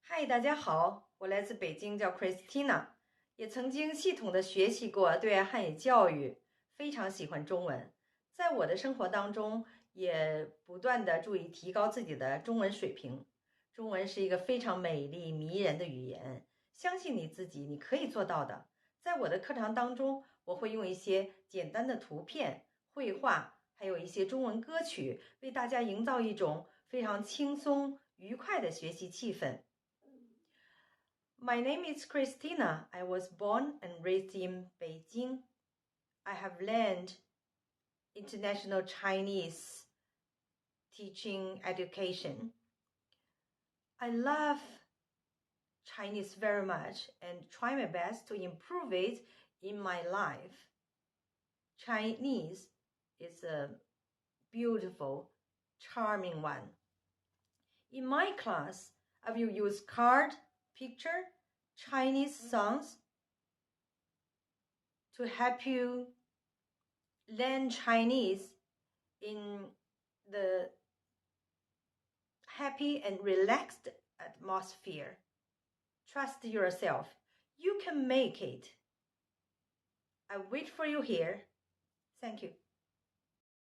嗨，大家好，我来自北京，叫 Christina，也曾经系统的学习过对外汉语教育，非常喜欢中文。在我的生活当中，也不断的注意提高自己的中文水平。中文是一个非常美丽迷人的语言，相信你自己，你可以做到的。在我的课堂当中，我会用一些简单的图片、绘画，还有一些中文歌曲，为大家营造一种非常轻松愉快的学习气氛。My name is Christina. I was born and raised in Beijing. I have learned international Chinese teaching education. I love Chinese very much and try my best to improve it in my life. Chinese is a beautiful, charming one. In my class, I will use card, picture, Chinese songs to help you learn Chinese in the happy and relaxed atmosphere. Trust yourself. You can make it. I wait for you here. Thank you.